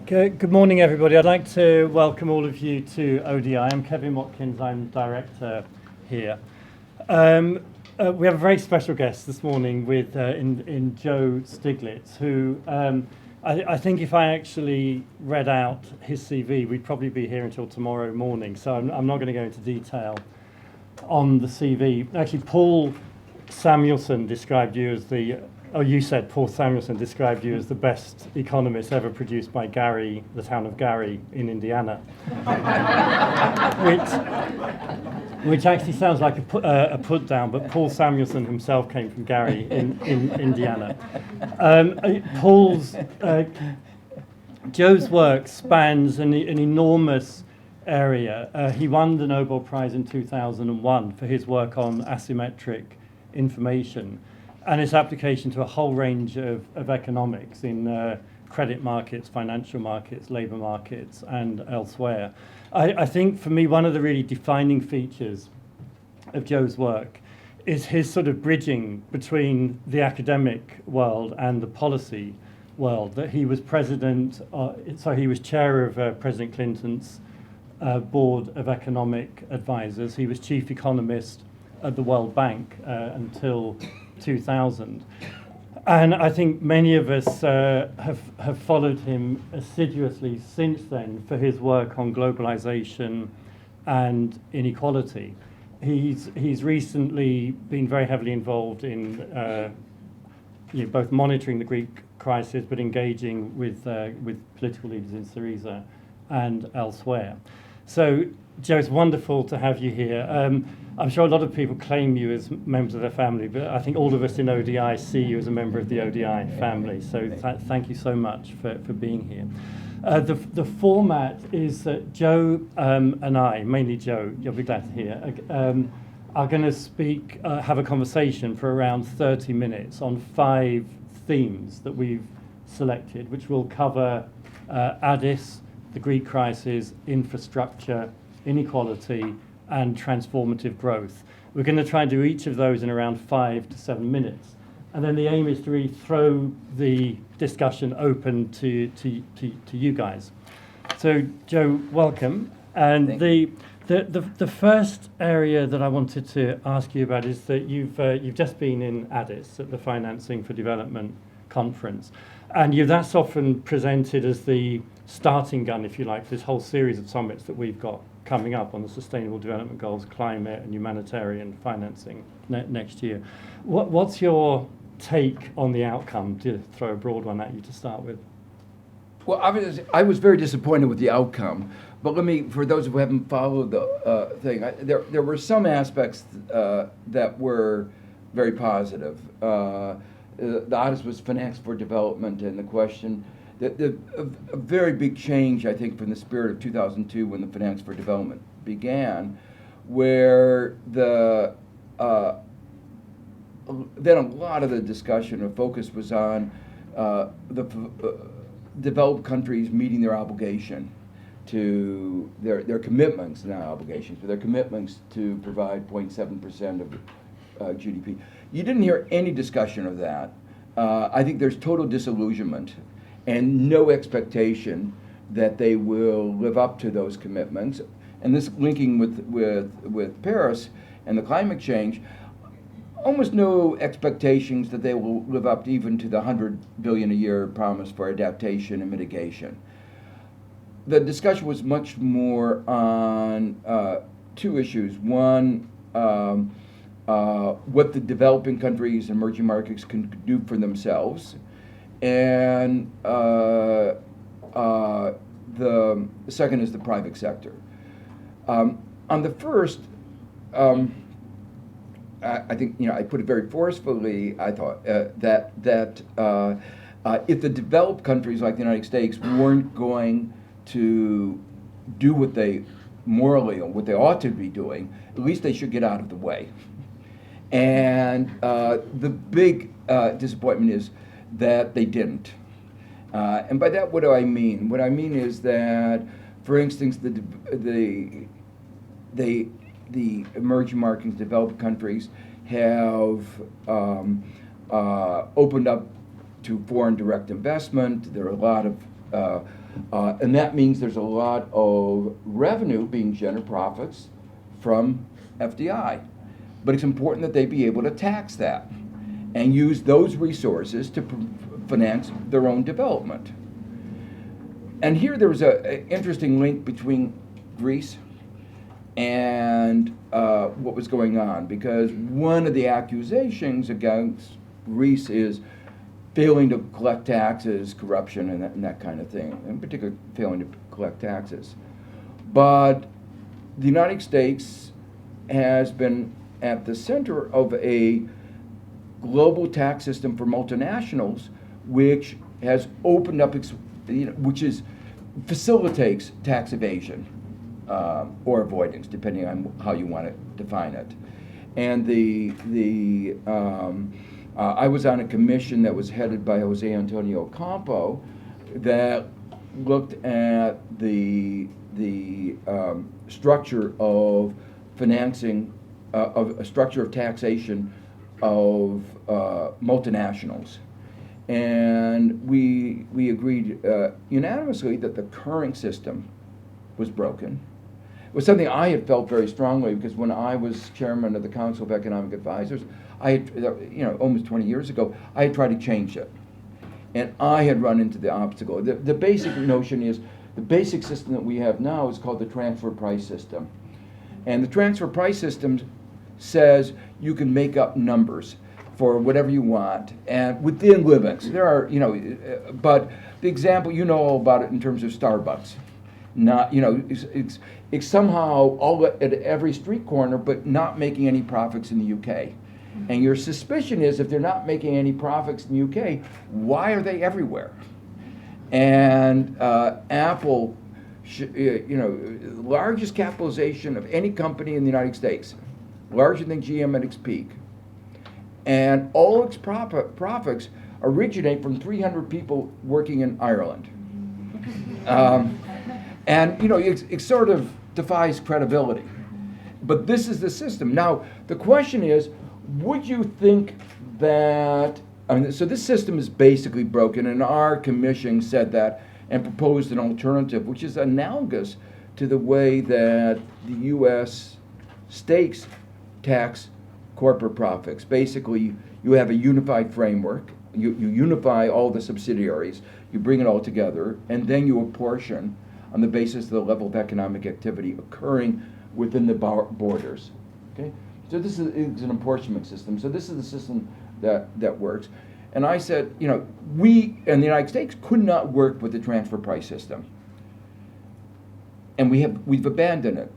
Good morning, everybody. I'd like to welcome all of you to ODI. I'm Kevin Watkins. I'm director here. We have a very special guest this morning with in Joe Stiglitz, who I think if I actually read out his CV, we'd probably be here until tomorrow morning. So I'm not going to go into detail on the CV. Actually, Paul Samuelson described you as you said Paul Samuelson described you as the best economist ever produced by Gary, the town of Gary in Indiana, which actually sounds like a put down, but Paul Samuelson himself came from Gary in Indiana. Joe's work spans an enormous area. He won the Nobel Prize in 2001 for his work on asymmetric information and its application to a whole range of economics in credit markets, financial markets, labor markets, and elsewhere. I think for me, one of the really defining features of Joe's work is his sort of bridging between the academic world and the policy world. That he was he was chair of President Clinton's Board of Economic Advisors. He was chief economist at the World Bank until 2000. And I think many of us have followed him assiduously since then for his work on globalization and inequality. He's recently been very heavily involved in both monitoring the Greek crisis but engaging with political leaders in Syriza and elsewhere. So, Joe, it's wonderful to have you here. I'm sure a lot of people claim you as members of their family, but I think all of us in ODI see you as a member of the ODI family. So thank you so much for being here. The format is that Joe and I, mainly Joe, you'll be glad to hear, are going to have a conversation for around 30 minutes on 5 themes that we've selected, which will cover Addis, the Greek crisis, infrastructure, inequality, and transformative growth. We're going to try and do each of those in around 5 to 7 minutes. And then the aim is to really throw the discussion open to you guys. So, Joe, welcome. And the first area that I wanted to ask you about is that you've just been in Addis at the Financing for Development conference. And that's often presented as the starting gun, if you like, for this whole series of summits that we've got coming up on the Sustainable Development Goals, climate and humanitarian financing next year. What's your take on the outcome, to throw a broad one at you to start with? Well, obviously, I was very disappointed with the outcome. But for those who haven't followed the thing, there were some aspects that were very positive. The Addis was finance for development, and the question, a very big change, I think, from the spirit of 2002 when the Finance for Development began, where then a lot of the discussion or focus was on the developed countries meeting their obligation to their commitments, not obligations, but their commitments to provide 0.7% of GDP. You didn't hear any discussion of that. I think there's total disillusionment and no expectation that they will live up to those commitments. And this linking with Paris and the climate change, almost no expectations that they will live up even to the $100 billion a year promise for adaptation and mitigation. The discussion was much more on 2 issues. One, what the developing countries and emerging markets can do for themselves. And the second is the private sector. On the first, I think I put it very forcefully. I thought that if the developed countries like the United States weren't going to do what they morally or what they ought to be doing, at least they should get out of the way. And the big disappointment is that they didn't. And by that, what do I mean? What I mean is that, for instance, the emerging markets, developed countries, have opened up to foreign direct investment. There are a lot of And that means there's a lot of revenue being generated, profits from FDI. But it's important that they be able to tax that and use those resources to finance their own development. And here there was an interesting link between Greece and what was going on, because one of the accusations against Greece is failing to collect taxes, corruption, and that kind of thing, in particular failing to collect taxes. But the United States has been at the center of a global tax system for multinationals, which has opened up, facilitates tax evasion or avoidance, depending on how you want to define it. And I was on a commission that was headed by Jose Antonio Campo that looked at the structure of financing, of a structure of taxation of multinationals. And we agreed unanimously that the current system was broken. It was something I had felt very strongly, because when I was chairman of the Council of Economic Advisors, I had, almost 20 years ago, I had tried to change it. And I had run into the obstacle. The basic notion is, the basic system that we have now is called the transfer price system. And the transfer price system says you can make up numbers for whatever you want, and within limits. There are, but the example, all about it in terms of Starbucks. Not, it's somehow all at every street corner, but not making any profits in the UK. And your suspicion is, if they're not making any profits in the UK, why are they everywhere? And Apple, largest capitalization of any company in the United States, larger than GM at its peak. And all its profits originate from 300 people working in Ireland. It sort of defies credibility. But this is the system. Now, the question is, would you think that, so this system is basically broken, and our commission said that and proposed an alternative, which is analogous to the way that the U.S. states tax corporate profits. Basically, you have a unified framework, you unify all the subsidiaries, you bring it all together, and then you apportion on the basis of the level of economic activity occurring within the borders. Okay? So this is an apportionment system. So this is the system that works. And I said, we in the United States could not work with the transfer price system. And we've abandoned it.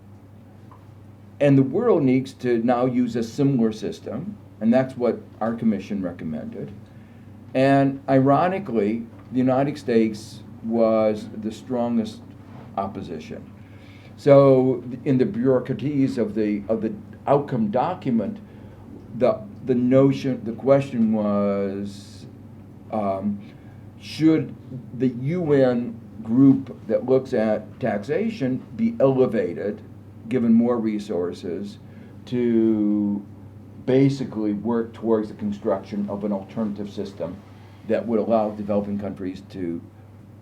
And the world needs to now use a similar system, and that's what our commission recommended. And ironically, the United States was the strongest opposition. So in the bureaucraties of the outcome document, the question was, should the UN group that looks at taxation be elevated, given more resources, to basically work towards the construction of an alternative system that would allow developing countries to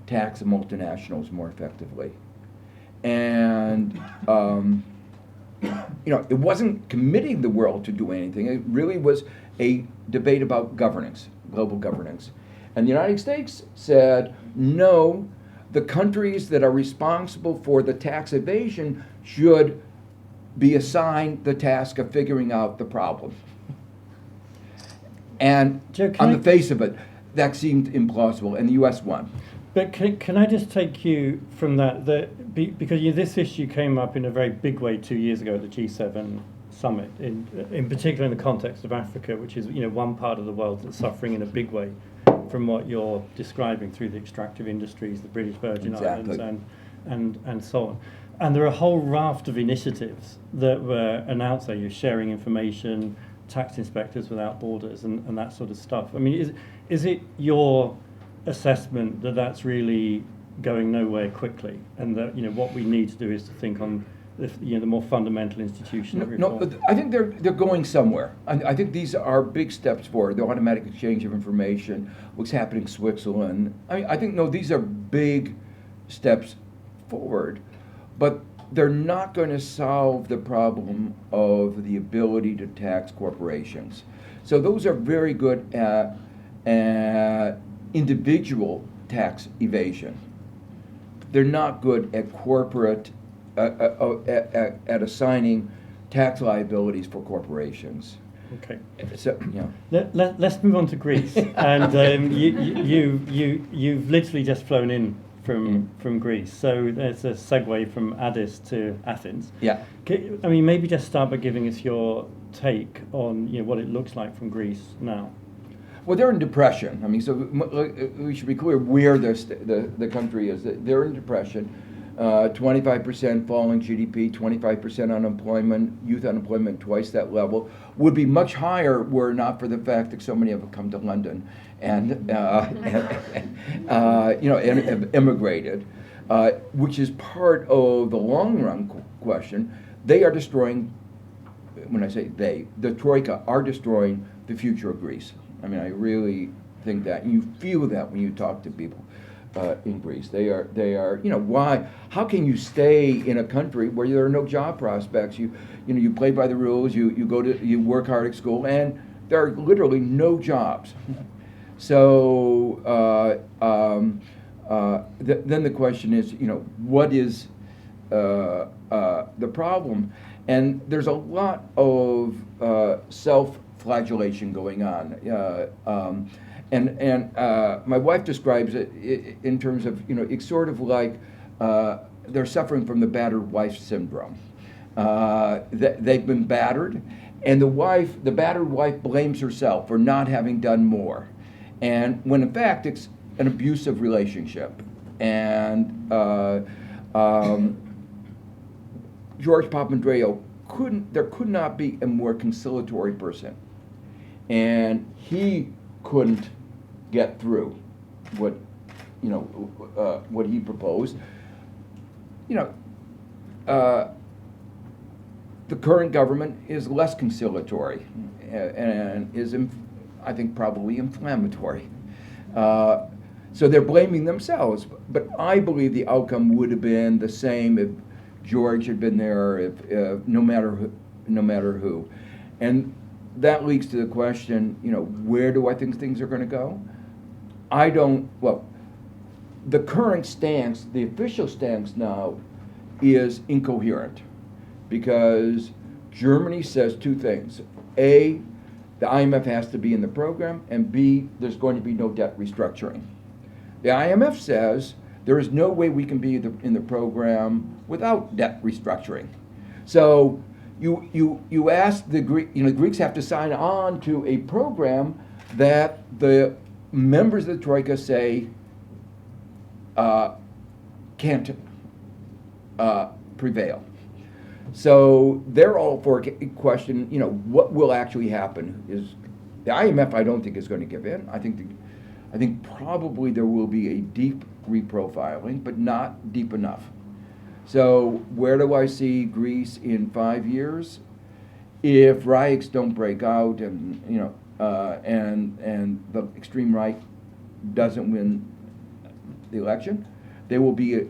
tax the multinationals more effectively. And it wasn't committing the world to do anything. It really was a debate about governance, global governance. And the United States said, no, the countries that are responsible for the tax evasion should be assigned the task of figuring out the problem. And Joe, on the face of it, that seemed implausible, and the U.S. won. But can I just take you from that, because this issue came up in a very big way 2 years ago at the G7 summit, in particular in the context of Africa, which is one part of the world that's suffering in a big way from what you're describing through the extractive industries, the British Virgin Exactly. Islands, and so on. And there are a whole raft of initiatives that were announced there. You're sharing information, tax inspectors without borders, and that sort of stuff. I mean, is it your assessment that that's really going nowhere quickly, and that what we need to do is to think on the more fundamental institutional reform? No, I think they're going somewhere. I think these are big steps forward. The automatic exchange of information, what's happening in Switzerland. I think these are big steps forward, but they're not going to solve the problem of the ability to tax corporations. So those are very good at individual tax evasion. They're not good at corporate, at assigning tax liabilities for corporations. Okay. So, yeah. Let's move on to Greece. And you've literally just flown in from Greece. So there's a segue from Addis to Athens. Yeah. I mean, maybe just start by giving us your take on what it looks like from Greece now. Well, they're in depression. I mean, so we should be clear where the country is. They're in depression. 25% falling GDP, 25% unemployment, youth unemployment twice that level, would be much higher were it not for the fact that so many of them come to London and have immigrated, which is part of the long run question. They are destroying, when I say they, the Troika are destroying the future of Greece. I mean, I really think that, and you feel that when you talk to people in Greece. They are, why? How can you stay in a country where there are no job prospects? You play by the rules. You work hard at school, and there are literally no jobs. So then the question is, what is the problem? And there's a lot of self-flagellation going on. And my wife describes it in terms of, it's sort of like they're suffering from the battered wife syndrome. They've been battered, and the battered wife blames herself for not having done more. And when in fact it's an abusive relationship. And George Papandreou there could not be a more conciliatory person. And he couldn't get through what he proposed. The current government is less conciliatory and is, I think, probably inflammatory. So they're blaming themselves. But I believe the outcome would have been the same if George had been there, if no matter who. And that leads to the question, where do I think things are going to go? The current stance, the official stance now, is incoherent because Germany says two things. A, the IMF has to be in the program, and B, there's going to be no debt restructuring. The IMF says there is no way we can be in the program without debt restructuring. So you ask the Greeks have to sign on to a program that the members of the Troika say can't prevail. So they're all for a question, what will actually happen is the IMF I don't think is going to give in. I think probably there will be a deep reprofiling, but not deep enough. So where do I see Greece in 5 years? If riots don't break out and and the extreme right doesn't win the election, they will be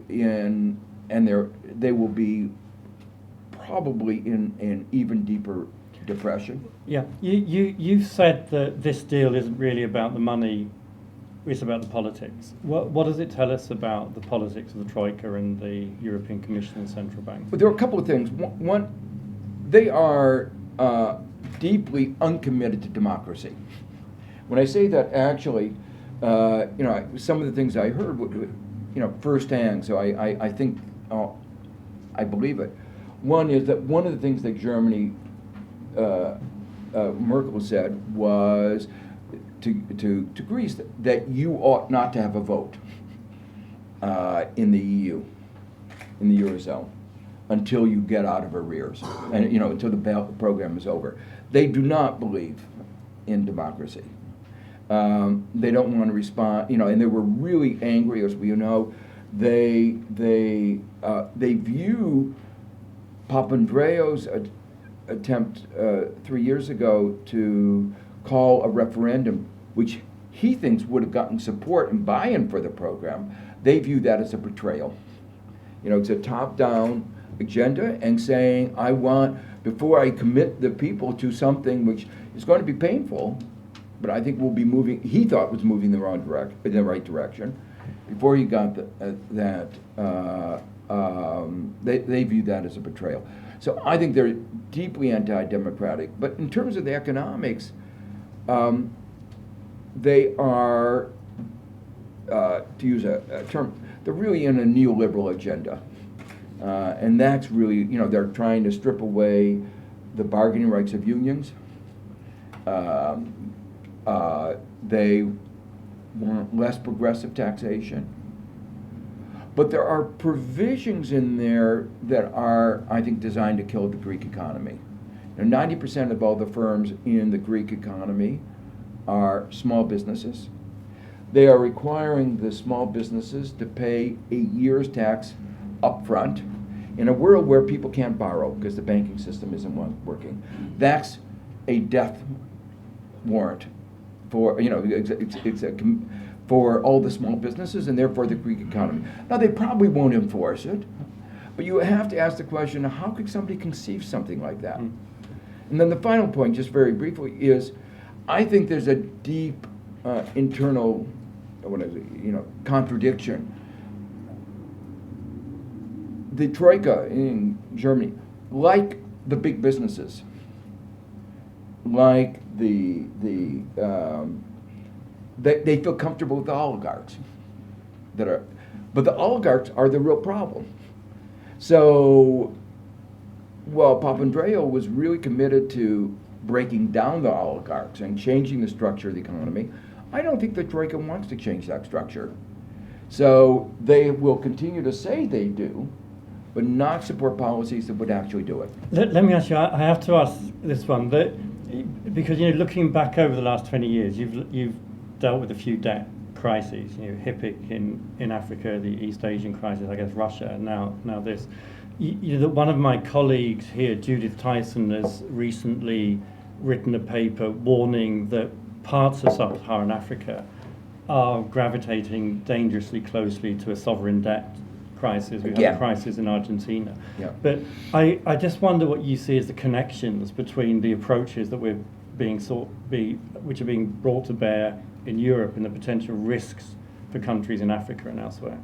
probably in an even deeper depression. Yeah, you've said that this deal isn't really about the money. It's about the politics. What does it tell us about the politics of the Troika and the European Commission and Central Bank? Well, there are a couple of things. One, they are deeply uncommitted to democracy. When I say that, actually, some of the things I heard, firsthand, so I think, I believe it. One is that one of the things that Germany, Merkel said was, to Greece that you ought not to have a vote in the EU, in the Eurozone, until you get out of arrears, and until the program is over. They do not believe in democracy. They don't want to respond, and they were really angry, as we know. They view Papandreou's attempt 3 years ago to call a referendum, which he thinks would have gotten support and buy-in for the program, they view that as a betrayal. You know, it's a top-down agenda and saying, I want, before I commit the people to something which is going to be painful, but I think will be moving, he thought was moving in the right direction. Before he got they view that as a betrayal. So I think they're deeply anti-democratic. But in terms of the economics, they are, to use a term, they're really in a neoliberal agenda. And that's really, you know, they're trying to strip away the bargaining rights of unions. They want less progressive taxation. But there are provisions in there that are, I think, designed to kill the Greek economy. Now, 90% of all the firms in the Greek economy are small businesses. They are requiring the small businesses to pay a year's tax up front in a world where people can't borrow because the banking system isn't working. That's a death warrant for, you know, for all the small businesses and therefore the Greek economy. Now, they probably won't enforce it, but you have to ask the question, how could somebody conceive something like that? And then the final point, just very briefly, is I think there's a deep internal, contradiction. The Troika in Germany, like the big businesses, like they feel comfortable with the oligarchs but the oligarchs are the real problem. So while Papandreou was really committed to breaking down the oligarchs and changing the structure of the economy, I don't think the Troika wants to change that structure. So they will continue to say they do, but not support policies that would actually do it. Let me ask you, I have to ask this one, because looking back over the last 20 years, you've dealt with a few debt crises, HIPC in Africa, the East Asian crisis, I guess Russia, and now this. One of my colleagues here, Judith Tyson, has recently written a paper warning that parts of sub-Saharan Africa are gravitating dangerously closely to a sovereign debt crisis. We have a crisis in Argentina. Yeah. But I just wonder what you see as the connections between the approaches that which are being brought to bear in Europe and the potential risks for countries in Africa and elsewhere.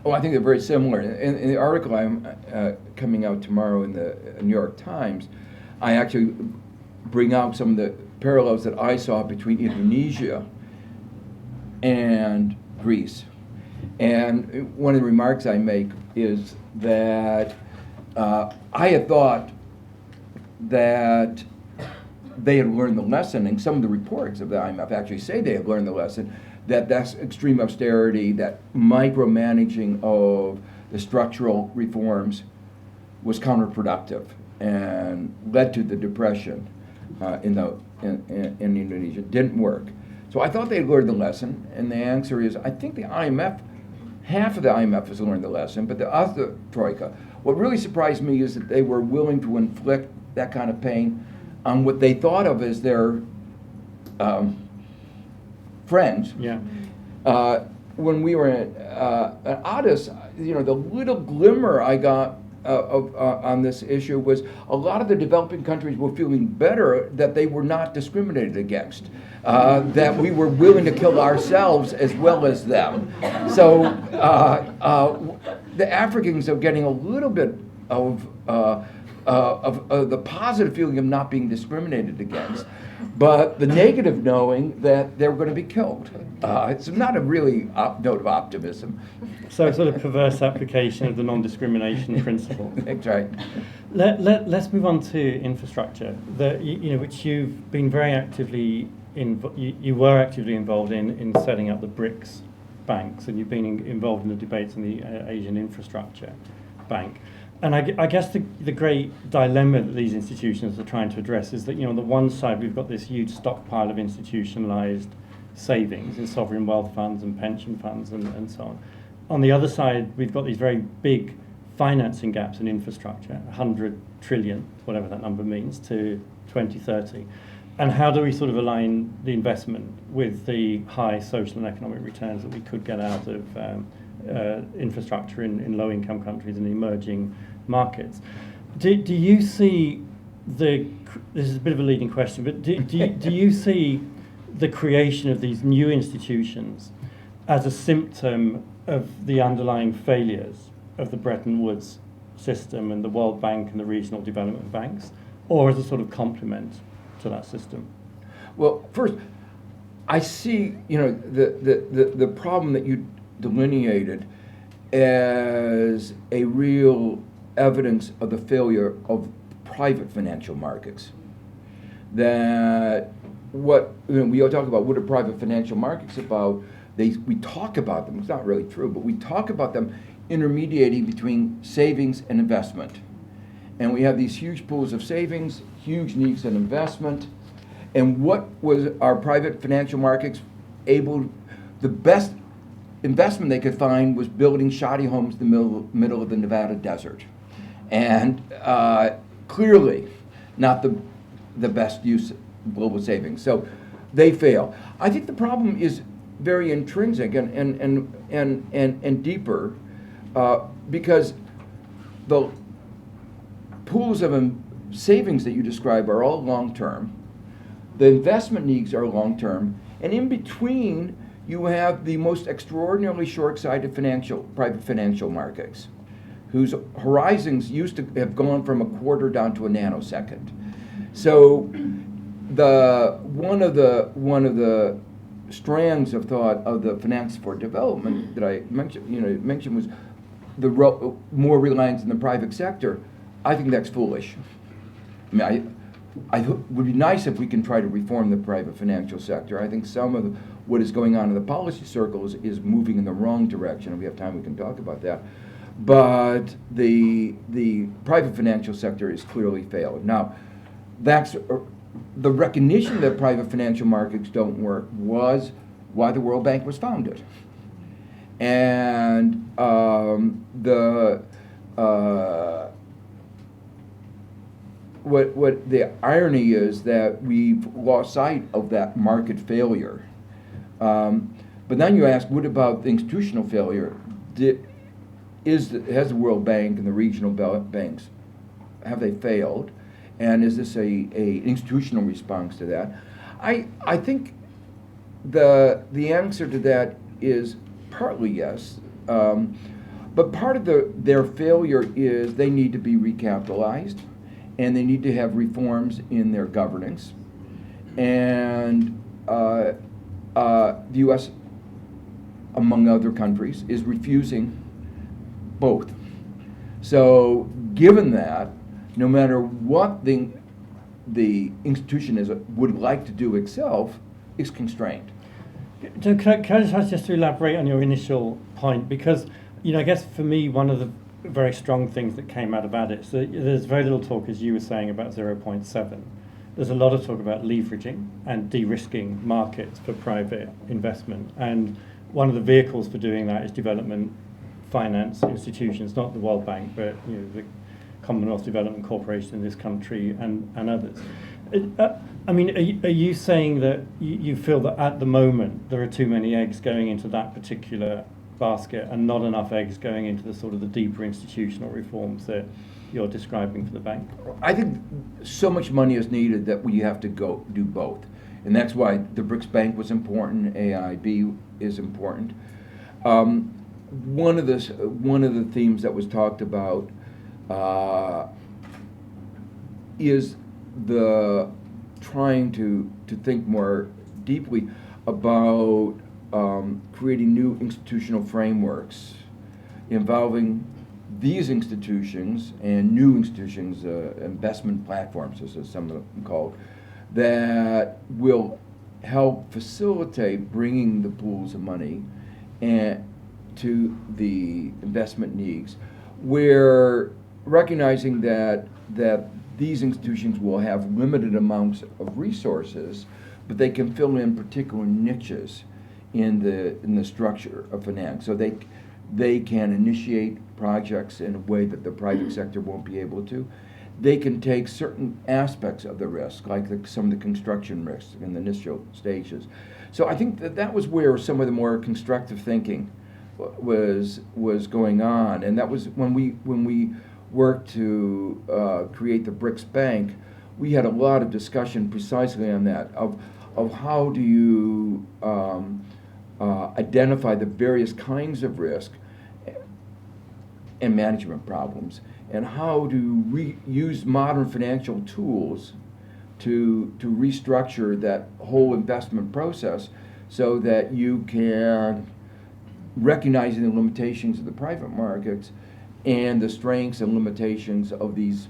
Oh, I think they're very similar. In the article I'm coming out tomorrow in the New York Times, I actually bring out some of the parallels that I saw between Indonesia and Greece. And one of the remarks I make is that I had thought that they had learned the lesson, and some of the reports of the IMF actually say they have learned the lesson, that that's extreme austerity, that micromanaging of the structural reforms was counterproductive and led to the depression in Indonesia. It didn't work. So I thought they had learned the lesson, and the answer is I think the IMF, half of the IMF has learned the lesson, but the other Troika, what really surprised me is that they were willing to inflict that kind of pain on what they thought of as their friends. Yeah. When we were at Addis, the little glimmer I got on this issue was a lot of the developing countries were feeling better that they were not discriminated against, that we were willing to kill ourselves as well as them. So the Africans are getting a little bit of the positive feeling of not being discriminated against, but the negative knowing that they're going to be killed. It's not a really note of optimism. So sort of perverse application of the non-discrimination principle. That's right. Let's move on to infrastructure, which you've been very actively you were actively involved in setting up the BRICS banks, and you've been involved in the debates on the Asian Infrastructure Bank. And I guess the great dilemma that these institutions are trying to address is that, on the one side, we've got this huge stockpile of institutionalized savings in sovereign wealth funds and pension funds and so on. On the other side, we've got these very big financing gaps in infrastructure, 100 trillion, whatever that number means, to 2030. And how do we sort of align the investment with the high social and economic returns that we could get out of infrastructure in low-income countries and emerging markets. Do you see this is a bit of a leading question, but do you see the creation of these new institutions as a symptom of the underlying failures of the Bretton Woods system and the World Bank and the regional development banks, or as a sort of complement to that system? Well, first, I see, the problem that you delineated as a real evidence of the failure of private financial markets. That we all talk about what are private financial markets about. We talk about them. It's not really true, but we talk about them intermediating between savings and investment. And we have these huge pools of savings, huge needs in investment. And what was our private financial markets the best investment they could find was building shoddy homes in the middle of the Nevada desert. And clearly not the best use of global savings. So they fail. I think the problem is very intrinsic and deeper because the pools of savings that you describe are all long-term. The investment needs are long-term. And in between, you have the most extraordinarily short-sighted private financial markets, whose horizons used to have gone from a quarter down to a nanosecond. So one of the strands of thought of the finance for development that I mentioned was the more reliance on the private sector. I think that's foolish. I mean, it would be nice if we can try to reform the private financial sector. I think some of what is going on in the policy circles is moving in the wrong direction. If we have time, we can talk about that. But the private financial sector is clearly failed. Now, that's the recognition that private financial markets don't work was why the World Bank was founded. And what the irony is that we've lost sight of that market failure. But then you ask, what about the institutional failure? Has the World Bank and the regional banks, have they failed? And is this a institutional response to that? I think the answer to that is partly yes. But part of their failure is they need to be recapitalized, and they need to have reforms in their governance. And the U.S., among other countries, is refusing both. So given that, no matter what the institution would like to do itself, is constrained. So can I just ask to elaborate on your initial point? Because, I guess for me, one of the very strong things that came out of Addis, there's very little talk, as you were saying, about 0.7. There's a lot of talk about leveraging and de-risking markets for private investment. And one of the vehicles for doing that is development finance institutions, not the World Bank, but the Commonwealth Development Corporation in this country and others. I mean, are you saying that you feel that at the moment there are too many eggs going into that particular basket and not enough eggs going into the sort of the deeper institutional reforms that you're describing for the bank? I think so much money is needed that we have to go do both. And that's why the BRICS Bank was important, AIB is important. One of the themes that was talked about is the trying to think more deeply about creating new institutional frameworks involving these institutions and new institutions, investment platforms, as some of them called, that will help facilitate bringing the pools of money and to the investment needs, where recognizing that these institutions will have limited amounts of resources, but they can fill in particular niches in the structure of finance. So they can initiate projects in a way that the private sector won't be able to. They can take certain aspects of the risk, like some of the construction risks in the initial stages. So I think that was where some of the more constructive thinking was going on, and that was when we worked to create the BRICS Bank. We had a lot of discussion precisely on that of how do you identify the various kinds of risk and management problems, and how to use modern financial tools to restructure that whole investment process so that you can, recognizing the limitations of the private markets and the strengths and limitations of these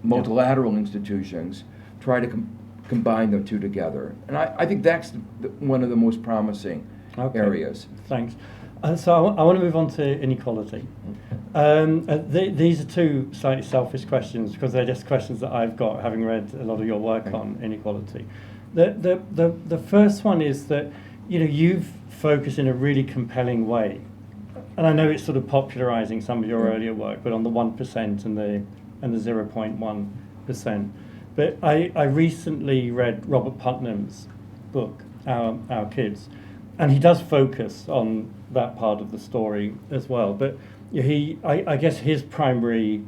multilateral institutions, try to combine the two together. And I think that's one of the most promising areas. Thanks. So I want to move on to inequality. These are two slightly selfish questions because they're just questions that I've got, having read a lot of your work on inequality. The first one is that you've focused in a really compelling way, and I know it's sort of popularizing some of your earlier work, but on the 1% and the 0.1%. But I recently read Robert Putnam's book, Our Kids, and he does focus on that part of the story as well. But I guess his primary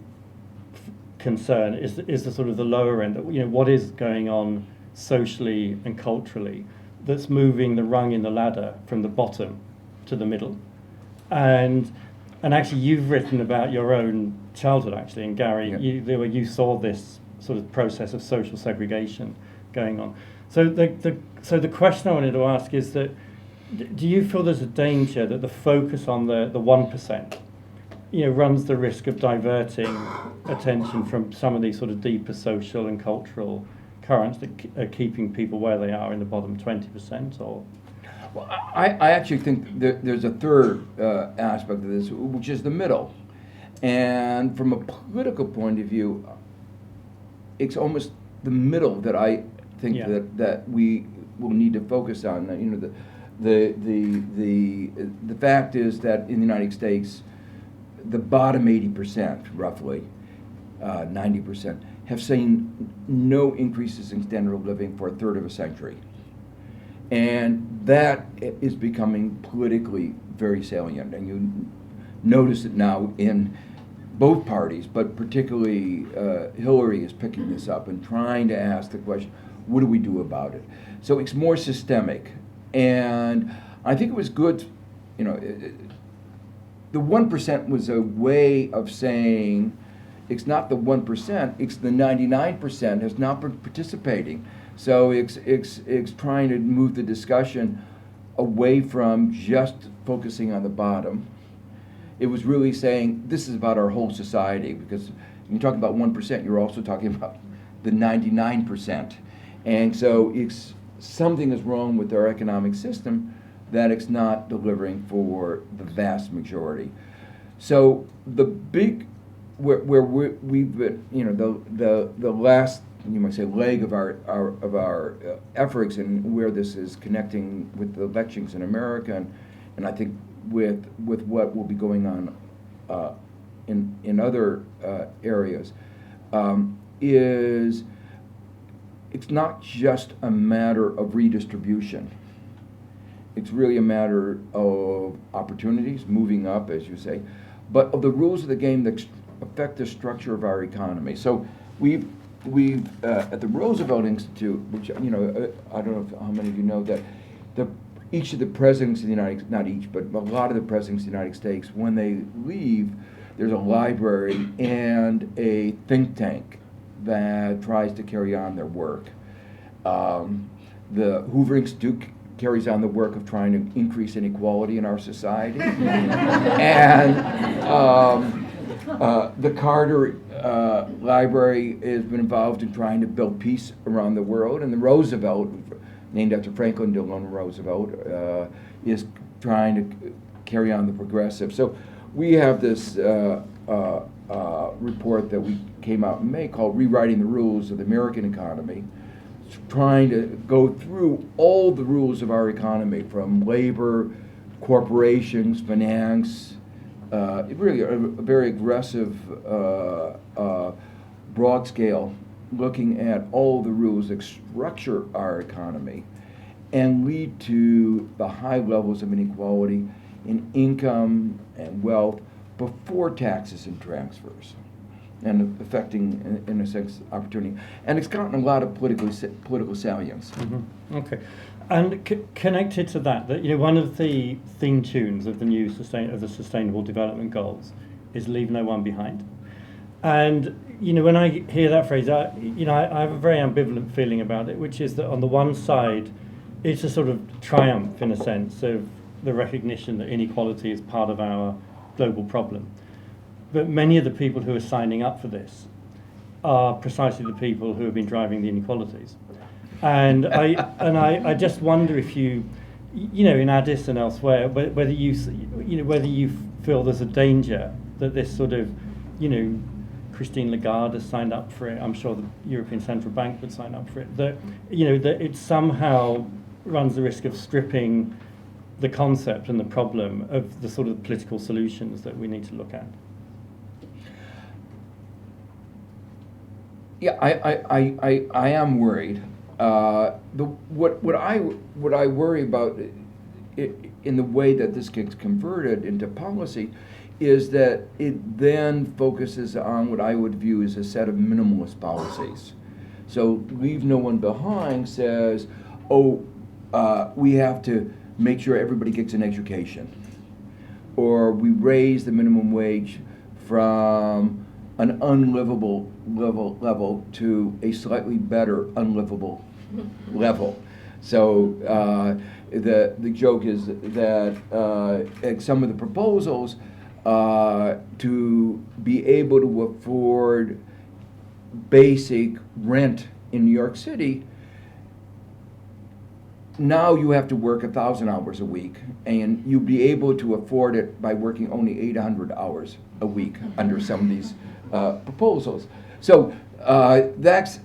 concern is the sort of the lower end. What is going on socially and culturally that's moving the rung in the ladder from the bottom to the middle. And actually, you've written about your own childhood, actually, and Gary, you saw this sort of process of social segregation going on. So the question I wanted to ask is that, do you feel there's a danger that the focus on the 1%, runs the risk of diverting attention from some of these sort of deeper social and cultural currents that are keeping people where they are in the bottom 20%? Or well, I actually think there's a third aspect of this, which is the middle. And from a political point of view, it's almost the middle that I think that we will need to focus on. The fact is that in the United States, the bottom 80%, roughly 90%, have seen no increases in standard of living for a third of a century. And that is becoming politically very salient. And you notice it now in both parties, but particularly Hillary is picking this up and trying to ask the question, what do we do about it? So it's more systemic. And I think it was good, the 1% was a way of saying it's not the 1%, it's the 99% has not been participating. So it's trying to move the discussion away from just focusing on the bottom. It was really saying this is about our whole society, because when you talk about 1%, you're also talking about the 99%. And so it's something is wrong with our economic system that it's not delivering for the vast majority. So the big, where we've been, the last, you might say, leg of our efforts, and where this is connecting with the elections in America, and I think with what will be going on in other areas, is it's not just a matter of redistribution. It's really a matter of opportunities, moving up, as you say, but of the rules of the game that affect the structure of our economy. So we've at the Roosevelt Institute, which I don't know how many of you know, that each of the presidents of the not each, but a lot of the presidents of the United States, when they leave, there's a library and a think tank that tries to carry on their work. The Hoover Institute carries on the work of trying to increase inequality in our society. And the Carter Library has been involved in trying to build peace around the world. And the Roosevelt, named after Franklin Delano Roosevelt, is trying to carry on the progressive. So we have this report that we came out in May called Rewriting the Rules of the American Economy, trying to go through all the rules of our economy, from labor, corporations, finance, really a very aggressive, broad scale, looking at all the rules that structure our economy and lead to the high levels of inequality in income and wealth before taxes and transfers, and affecting, in a sense, opportunity. And it's gotten a lot of political salience. Mm-hmm. Okay. And connected to that, one of the theme tunes of the new Sustainable Development Goals is "Leave No One Behind." And when I hear that phrase, I have a very ambivalent feeling about it, which is that on the one side, it's a sort of triumph, in a sense, of the recognition that inequality is part of our global problem. But many of the people who are signing up for this are precisely the people who have been driving the inequalities. And I just wonder if you in Addis and elsewhere, whether you feel there's a danger that this sort of, Christine Lagarde has signed up for it. I'm sure the European Central Bank would sign up for it. That that it somehow runs the risk of stripping the concept and the problem of the sort of political solutions that we need to look at. Yeah, I am worried. What I worry about in the way that this gets converted into policy is that it then focuses on what I would view as a set of minimalist policies. So leave no one behind says, we have to make sure everybody gets an education, or we raise the minimum wage from an unlivable level to a slightly better unlivable level. So the joke is that some of the proposals to be able to afford basic rent in New York City, now you have to work 1,000 hours a week, and you'll be able to afford it by working only 800 hours a week under some of these proposals. So that's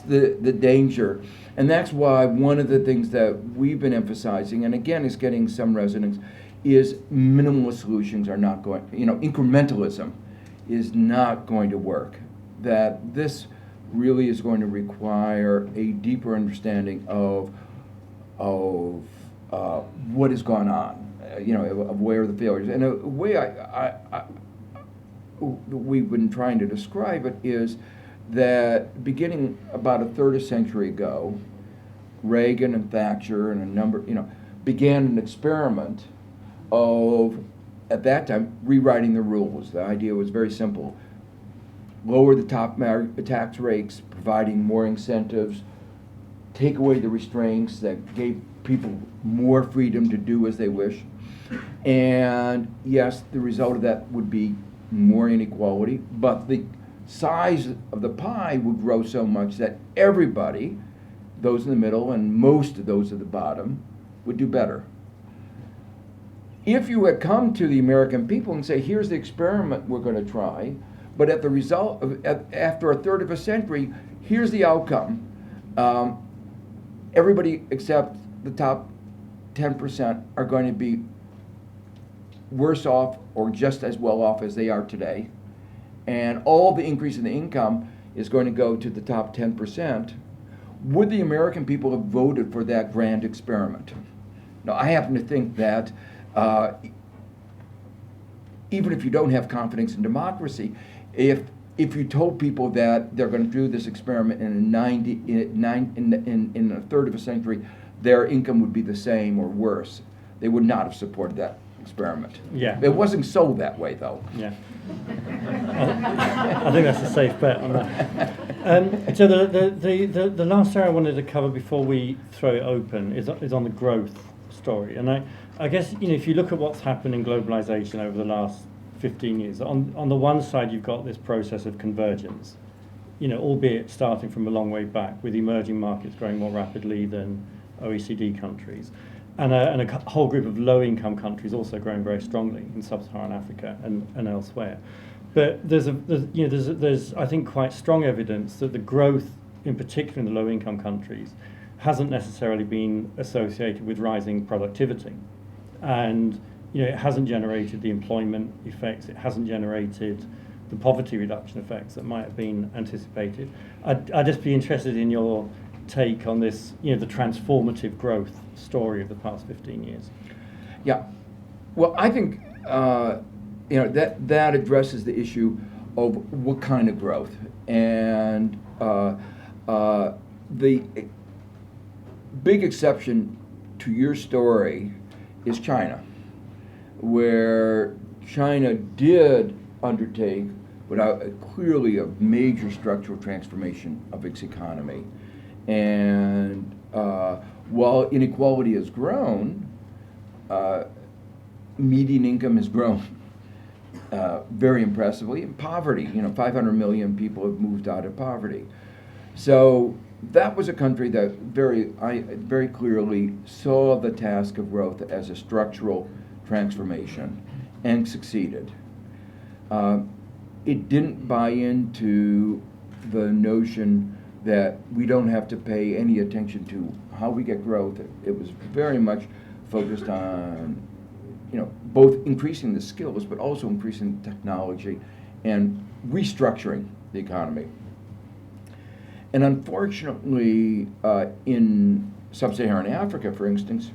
the danger, and that's why one of the things that we've been emphasizing, and again is getting some resonance, is minimalist solutions are not going, incrementalism is not going to work. That this really is going to require a deeper understanding of what has gone on, of where are the failures. And a way we've been trying to describe it is that beginning about a third of a century ago, Reagan and Thatcher and a number, began an experiment of, at that time, rewriting the rules. The idea was very simple. Lower the top tax rates, providing more incentives, take away the restraints that gave people more freedom to do as they wish. And yes, the result of that would be more inequality, but the size of the pie would grow so much that everybody, those in the middle and most of those at the bottom, would do better. If you had come to the American people and say, here's the experiment we're going to try, but at the result of, after a third of a century, here's the outcome. Everybody except the top 10% are going to be worse off or just as well off as they are today. And all the increase in the income is going to go to the top 10%. Would the American people have voted for that grand experiment? Now, I happen to think that even if you don't have confidence in democracy, if you told people that they're going to do this experiment in a third of a century, their income would be the same or worse, they would not have supported that experiment. Yeah. It wasn't sold that way, though. Yeah. I think that's a safe bet on that. So the last area I wanted to cover before we throw it open is on the growth story. And I guess, if you look at what's happened in globalization over the last 15 years, on the one side you've got this process of convergence, albeit starting from a long way back, with emerging markets growing more rapidly than OECD countries, and a whole group of low-income countries also growing very strongly in sub-Saharan Africa and elsewhere. But there's I think quite strong evidence that the growth, in particular in the low-income countries, hasn't necessarily been associated with rising productivity, and it hasn't generated the employment effects. It hasn't generated the poverty reduction effects that might have been anticipated. I'd just be interested in your take on this, the transformative growth story of the past 15 years. Yeah. Well, I think that addresses the issue of what kind of growth, and the big exception to your story is China, where China did undertake without clearly a major structural transformation of its economy, and while inequality has grown, median income has grown very impressively, and poverty, 500 million people have moved out of poverty. So that was a country that very clearly saw the task of growth as a structural transformation and succeeded. It didn't buy into the notion that we don't have to pay any attention to how we get growth. It was very much focused on both increasing the skills, but also increasing technology and restructuring the economy. And unfortunately, in sub-Saharan Africa, for instance,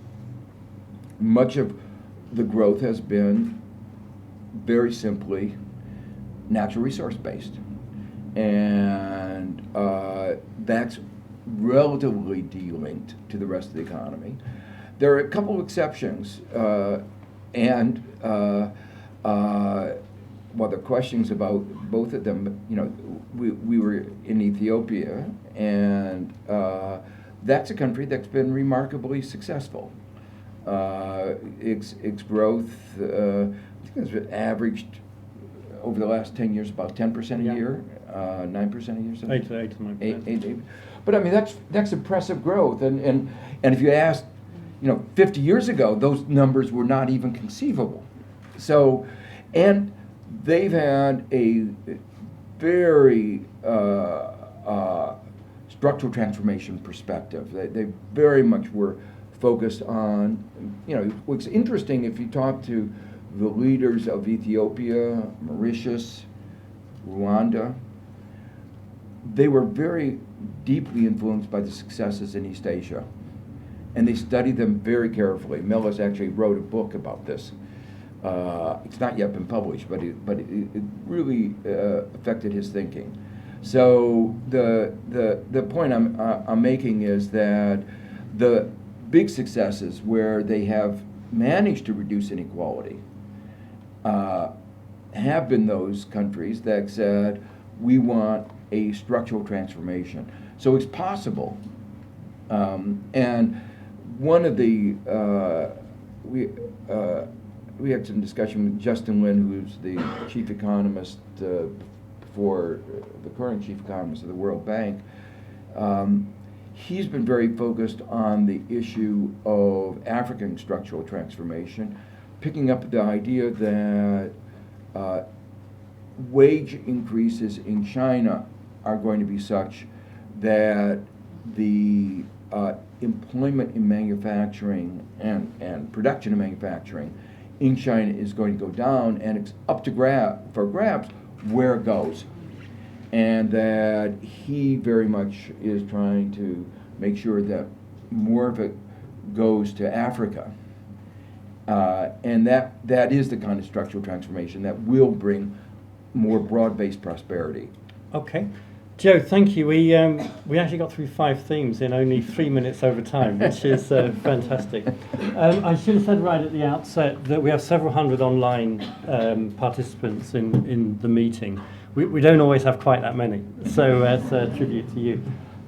much of the growth has been very simply natural resource based. And that's relatively de-linked to the rest of the economy. There are a couple of exceptions, well, there are questions about both of them. We were in Ethiopia, and that's a country that's been remarkably successful. Its growth, I think it's averaged over the last 10 years about 10% a year, 9% a year. So 8 to 9%. But I mean, that's impressive growth, and if you asked, 50 years ago, those numbers were not even conceivable. So, and they've had a very structural transformation perspective. They very much were focused on, what's interesting, if you talk to the leaders of Ethiopia, Mauritius, Rwanda, they were very deeply influenced by the successes in East Asia. And they studied them very carefully. Meles actually wrote a book about this. It's not yet been published, but it really affected his thinking. So the point I'm making is that the big successes where they have managed to reduce inequality have been those countries that said, we want a structural transformation. So it's possible. And one of the, we had some discussion with Justin Lin, who's the chief economist for the current chief economist of the World Bank. He's been very focused on the issue of African structural transformation, picking up the idea that wage increases in China are going to be such that the employment in manufacturing and production in manufacturing in China is going to go down, and it's up to grabs where it goes. And that he very much is trying to make sure that more of it goes to Africa. And that is the kind of structural transformation that will bring more broad-based prosperity. Okay. Joe, thank you. We actually got through 5 themes in only 3 minutes over time, which is fantastic. I should have said right at the outset that we have several hundred online participants in the meeting. We don't always have quite that many, so as a tribute to you.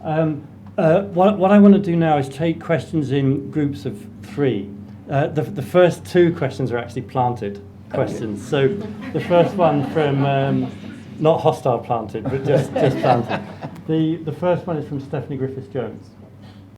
What I want to do now is take questions in groups of 3. The first 2 questions are actually planted questions. So the first one from... not hostile planted, but just planted. The first one is from Stephanie Griffiths-Jones.